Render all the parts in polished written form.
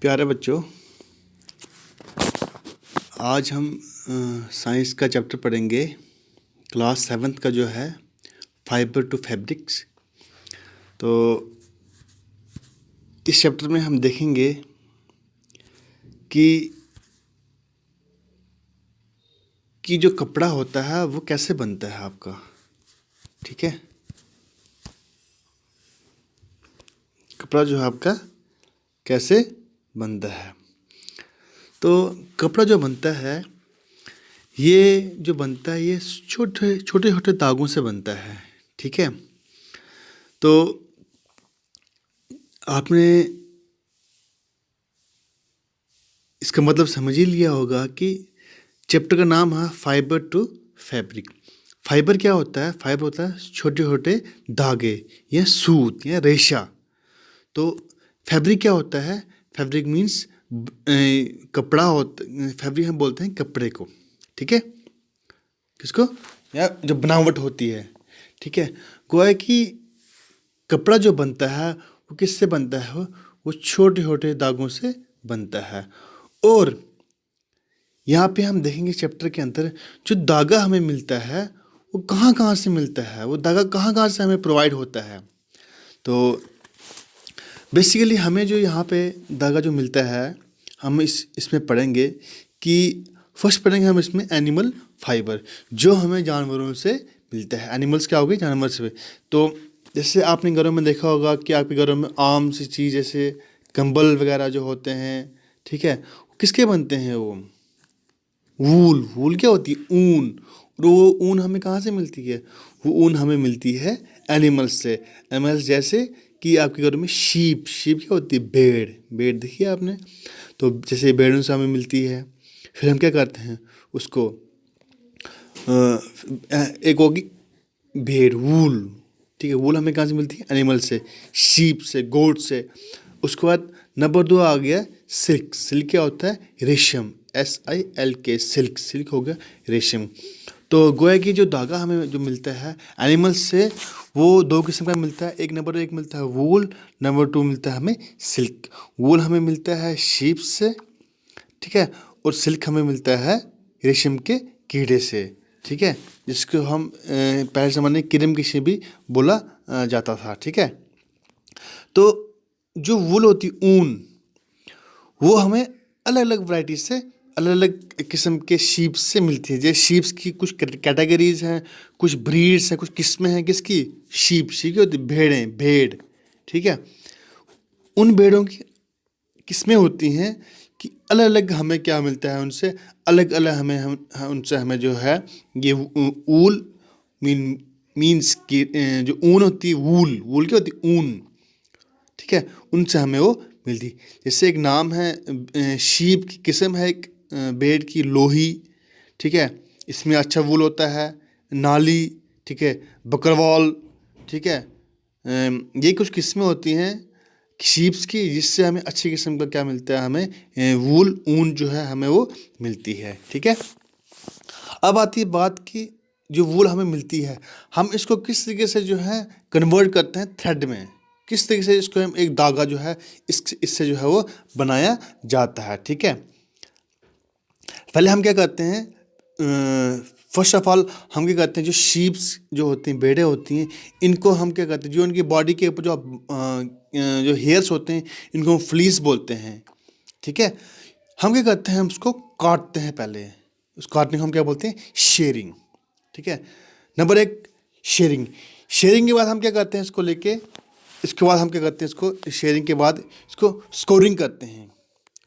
प्यारे बच्चों, आज हम साइंस का चैप्टर पढ़ेंगे। क्लास 7th का जो है फाइबर टू फैब्रिक्स। तो इस चैप्टर में हम देखेंगे कि जो कपड़ा होता है वो कैसे बनता है आपका। ठीक है, कपड़ा जो है आपका कैसे बनता है। तो कपड़ा जो बनता है ये छोटे छोटे धागों से बनता है। ठीक है, तो आपने इसका मतलब समझ ही लिया होगा कि चैप्टर का नाम है फाइबर टू फैब्रिक। फाइबर क्या होता है? फाइबर होता है छोटे छोटे धागे या सूत या रेशा। तो फैब्रिक क्या होता है? फैब्रिक मीन्स कपड़ा होता। फैब्रिक हम बोलते हैं कपड़े को। ठीक है, किसको? या जो बनावट होती है। ठीक है, गोया कि कपड़ा जो बनता है वो किससे बनता है? वो छोटे छोटे धागों से बनता है। और यहाँ पे हम देखेंगे चैप्टर के अंदर जो धागा हमें मिलता है वो कहाँ कहाँ से मिलता है, वो धागा कहाँ कहाँ से हमें प्रोवाइड होता है। तो बेसिकली हमें जो यहाँ पे धागा जो मिलता है हम इसमें पढ़ेंगे कि फर्स्ट पढ़ेंगे हम इसमें एनिमल फाइबर, जो हमें जानवरों से मिलता है। एनिमल्स क्या हो गए? जानवर से। तो जैसे आपने घरों में देखा होगा कि आपके घरों में आम सी चीज़ जैसे कंबल वगैरह जो होते हैं, ठीक है, किसके बनते हैं? वो वूल क्या होती है? ऊन। और वो ऊन हमें कहाँ से मिलती है? वो ऊन हमें मिलती है एनिमल्स से। एनिमल्स जैसे कि आपके घरों में शीप क्या होती है? भेड़ देखिए आपने। तो जैसे भेड़ों से हमें मिलती है, फिर हम क्या करते हैं उसको एक होगी भेड़, वूल। ठीक है, वूल हमें कहाँ से मिलती है? एनिमल से, शीप से, गोट से। उसके बाद नंबर 2 आ गया सिल्क। सिल्क क्या होता है? रेशम, SILK, सिल्क हो गया रेशम। तो गोया कि जो धागा हमें जो मिलता है एनिमल्स से वो 2 किस्म का मिलता है। एक मिलता है वूल, नंबर 2 मिलता है हमें सिल्क। वूल हमें मिलता है शीप से, ठीक है, और सिल्क हमें मिलता है रेशम के कीड़े से। ठीक है, जिसको हम पहले ज़माने में किरमकशी भी बोला जाता था। ठीक है, तो जो वूल होती ऊन, वो हमें अलग अलग वैरायटी से, अलग अलग किस्म के शीप्स से मिलती है। जैसे शीप्स की कुछ कैटेगरीज हैं, कुछ ब्रीड्स हैं, कुछ किस्में हैं। किसकी? शीप की होती भेड़। ठीक है, उन भेड़ों की किस्में होती हैं कि अलग अलग हमें क्या मिलता है उनसे, अलग अलग उनसे हमें जो है ये ऊल मीन्स की जो ऊन होती है, वूल क्या होती है? ऊन। ठीक है, उनसे हमें वो मिलती। जैसे एक नाम है शीप की किस्म है, एक भेड़ की लोही। ठीक है, इसमें अच्छा वूल होता है। नाली, ठीक है, बकरवाल। ठीक है, ये कुछ किस्में होती हैं शीप्स की, जिससे हमें अच्छी किस्म का क्या मिलता है? हमें वूल, ऊन जो है हमें वो मिलती है। ठीक है, अब आती है बात की जो वूल हमें मिलती है हम इसको किस तरीके से जो है कन्वर्ट करते हैं थ्रेड में। किस तरीके से इसको हम एक धागा जो है इससे जो है वो बनाया जाता है। ठीक है, पहले हम क्या करते हैं? फर्स्ट ऑफ ऑल हम क्या करते हैं, जो शीप्स जो होती हैं, भेड़ें होती हैं, इनको हम क्या करते हैं, जो उनकी बॉडी के ऊपर जो हेयर्स होते हैं, इनको हम फ्लीस बोलते हैं। ठीक है, हम क्या करते हैं? हम उसको काटते हैं। पहले उस काटने को हम क्या बोलते हैं? शेयरिंग। ठीक है, नंबर 1 शेयरिंग के बाद हम क्या करते हैं? इसके बाद हम क्या करते हैं? इसको शेयरिंग के बाद इसको स्कोरिंग करते हैं।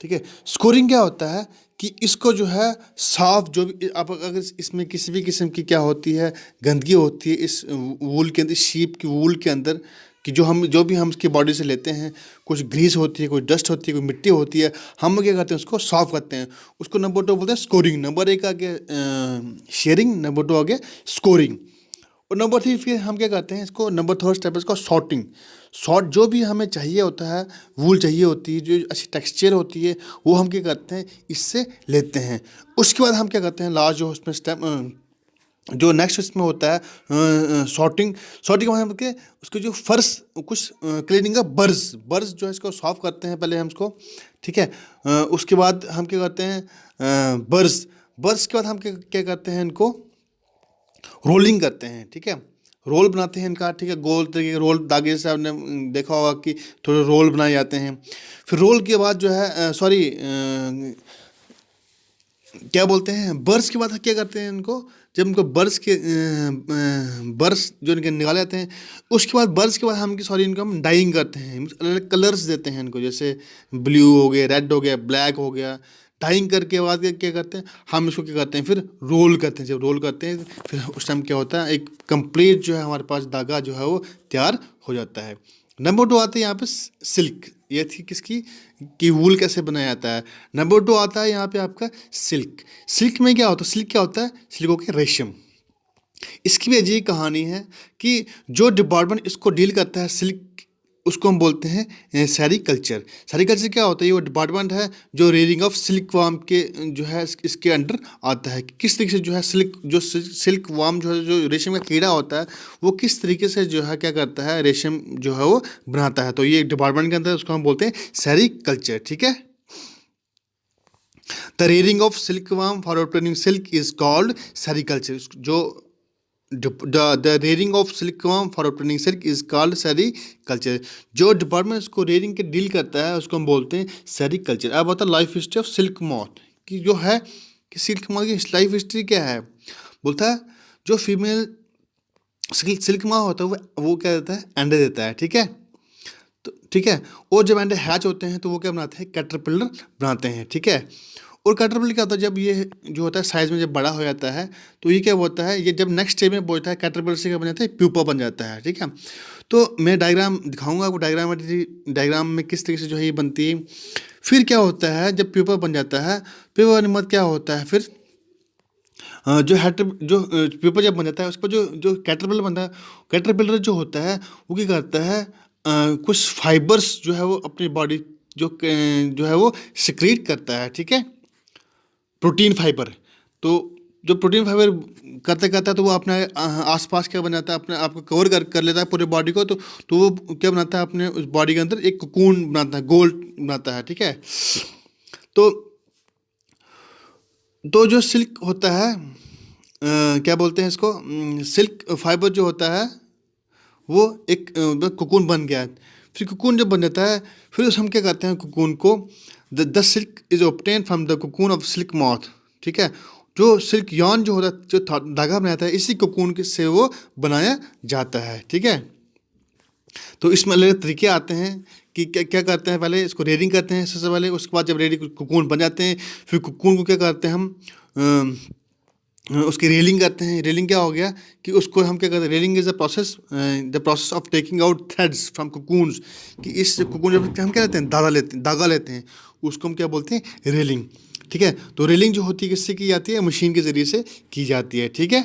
ठीक है, स्कोरिंग क्या होता है कि इसको जो है साफ, जो भी आप अगर इसमें किसी भी किस्म की क्या होती है, गंदगी होती है इस वूल के अंदर, शीप की वूल के अंदर, कि जो भी हम उसकी बॉडी से लेते हैं, कुछ ग्रीस होती है, कुछ डस्ट होती है, कोई मिट्टी होती है, हम क्या करते हैं? उसको साफ करते हैं। उसको नंबर 2 बोलते हैं स्कोरिंग। नंबर 1 आ गया शेयरिंग, नंबर 2 आ गया स्कोरिंग। और नंबर 3 फिर हम क्या करते हैं? इसको नंबर 3 स्टेप है इसका सॉर्टिंग। जो भी हमें चाहिए होता है, वूल चाहिए होती है, जो अच्छी टेक्सचर होती है, वो हम क्या करते हैं? इससे लेते हैं। उसके बाद हम क्या करते हैं? लास्ट जो उसमें स्टेप जो नेक्स्ट इसमें होता है सॉर्टिंग। सॉर्टिंग का मतलब कि उसके जो फर्श कुछ क्लीनिंग का बर्स बर्स जो है इसको सॉफ्ट करते हैं पहले हम इसको, ठीक है। उसके बाद हम क्या करते हैं बर्स बर्स के बाद हम क्या क्या करते हैं इनको रोलिंग करते हैं, ठीक है। रोल बनाते हैं इनका, ठीक है। गोल तरीके के रोल धागे से आपने देखा होगा कि थोड़े रोल बनाए जाते हैं। फिर रोल के बाद जो है सॉरी क्या बोलते हैं बर्स के बाद क्या करते हैं इनको, जब इनको बर्स के बर्स जो इनके निकाले जाते हैं उसके बाद बर्स के बाद हम सॉरी इनको हम डाइंग करते हैं, अलग अलग कलर्स देते हैं इनको, जैसे ब्लू हो गया, रेड हो गया, ब्लैक हो गया। डाइंग करके बाद क्या करते हैं हम इसको क्या करते हैं फिर रोल करते हैं। जब रोल करते हैं फिर उस टाइम क्या होता है एक कंप्लीट जो है हमारे पास धागा जो है वो तैयार हो जाता है। नंबर 2 आते हैं यहाँ पे सिल्क, ये थी किसकी कि वूल कैसे बनाया जाता है। नंबर 2 आता है यहाँ पे आपका सिल्क। सिल्क में क्या होता है, सिल्क क्या होता है, सिल्क हो गया रेशम। इसकी भी अजीब कहानी है कि जो डिपार्टमेंट इसको डील करता है सिल्क, उसको हम बोलते हैं सेरीकल्चर। सेरीकल्चर क्या होता है, ये वो डिपार्टमेंट है जो रेयरिंग ऑफ सिल्क वार्म के जो है इसके अंडर आता है। किस तरीके से जो है सिल्क वार्म जो है जो रेशम का कीड़ा होता है वो किस तरीके से जो है क्या करता है रेशम जो है वो बनाता है। तो ये डिपार्टमेंट के अंदर उसको हम बोलते हैं सेरीकल्चर, ठीक है। The rearing of silk warm for obtaining silk is called sericulture. जो the rearing of silkworm for obtaining silk is called sericulture. जो डिपार्टमेंट इसको रेयरिंग के डील करता है उसको हम बोलते हैं सेरीकल्चर। अब आता है life history of silk moth की जो है कि सिल्क मॉथ की लाइफ हिस्ट्री क्या है। बोलता है जो फीमेल सिल्क मॉथ होता है वो क्या देता है अंडे देता है, ठीक है। तो ठीक है, और जब अंडे हैच होते हैं तो वो क्या बनाते हैं कैटरपिलर बनाते हैं, ठीक है। और कैटरपिलर क्या होता है जब ये जो होता है साइज में जब बड़ा हो जाता है तो ये क्या होता है, ये जब नेक्स्ट स्टेज में पहुंचता है कैटरपिलर से क्या बन जाता है प्यूपा बन जाता है, ठीक है। तो मैं डायग्राम दिखाऊंगा आपको, डायग्राम में किस तरीके से जो है ये बनती है। फिर क्या होता है जब प्यूपा बन जाता है, प्यूपा बनने के बाद क्या होता है फिर जो प्यूपा जब बन जाता है उसको जो जो कैटरपिलर बनता है, कैटरपिलर जो होता है वो क्या करता है कुछ फाइबर्स जो है वो अपनी बॉडी जो है वो सिक्रीट करता है, ठीक है, प्रोटीन फाइबर। तो जो प्रोटीन फाइबर करते करता है तो वो अपने आसपास क्या बनाता है अपने आप को कवर कर लेता है पूरे बॉडी को। तो वो क्या बनाता है अपने उस बॉडी के अंदर एक कोकून बनाता है, गोल बनाता है, ठीक है। तो जो सिल्क होता है क्या बोलते हैं इसको, सिल्क फाइबर जो होता है वो एक कोकून बन गया। फिर कोकून जब बन जाता है फिर हम क्या करते हैं कोकून को the silk is obtain from the cocoon of silk moth, ठीक है। जो सिल्क यॉन जो होता है जो धागा बनाता है इसी कोकून से वो बनाया जाता है, ठीक है। तो इसमें अलग तरीके आते हैं कि क्या क्या करते हैं, पहले इसको रेयरिंग करते हैं सबसे पहले, उसके बाद जब रेडी कोकून बन जाते हैं फिर कोकून को क्या करते हैं हम उसकी रेलिंग करते हैं। रेलिंग क्या हो गया कि उसको हम क्या करते हैं, railing is the process of taking out threads from cocoons. कि इस कोकून जब हम क्या लेते हैं धागा लेते हैं उसको हम क्या बोलते हैं रेलिंग, ठीक है। तो रेलिंग जो होती है किससे की जाती है, मशीन के ज़रिए से की जाती है, ठीक है।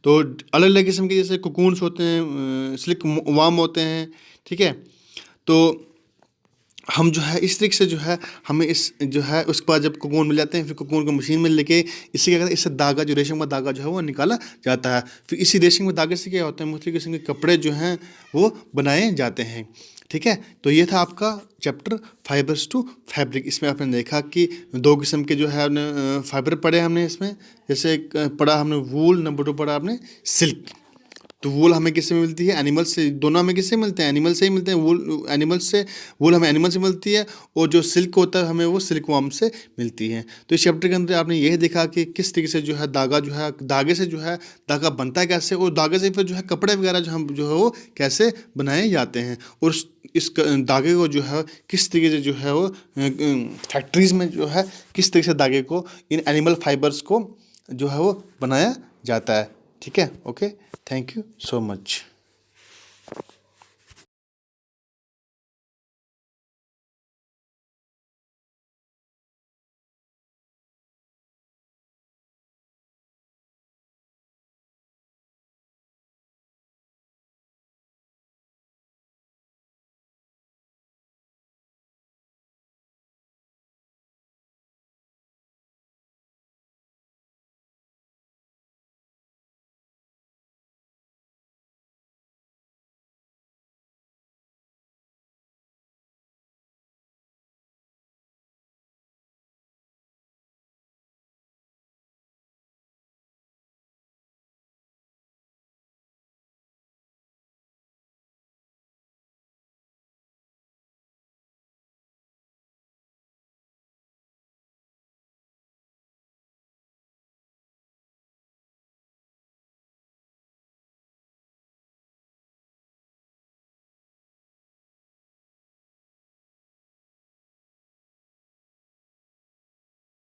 तो अलग अलग किस्म के जैसे कोकून्स होते हैं, सिल्क वार्म होते हैं, ठीक है। तो हम जो है इस तरीके से जो है हमें इस जो है उसके बाद जब कोकून मिल जाते हैं फिर कोकून को मशीन में लेके इससे क्या करते हैं, इससे धागा जो रेशम का धागा जो है वो निकाला जाता है। फिर इसी रेशम के धागे से क्या होता है मुख्तलिफ किस्म के कपड़े जो हैं वो बनाए जाते हैं, ठीक है। तो ये था आपका चैप्टर फाइबर्स टू फैब्रिक। इसमें आपने देखा कि 2 किस्म के जो है फाइबर पढ़े हमने इसमें, जैसे पढ़ा हमने वूल, नंबर 2 पढ़ा आपने सिल्क। तो वूल हमें किससे मिलती है, एनिमल से। दोनों हमें किससे मिलते हैं, एनिमल से ही मिलते हैं। वूल एनिमल से, वूल हमें एनिमल से मिलती है और जो सिल्क होता है हमें वो सिल्क वार्म से मिलती है। तो इस चैप्टर के अंदर आपने यही देखा कि किस तरीके से जो है धागा जो है धागे से जो है धागा बनता है कैसे, और धागे से फिर जो है कपड़े वगैरह जो हम जो है वो कैसे बनाए जाते हैं, और इस धागे को जो है किस तरीके से जो है वो फैक्ट्रीज़ में जो है किस तरीके से धागे को इन एनिमल फाइबर्स को जो है वो बनाया जाता है, ठीक है। Okay, thank you so much.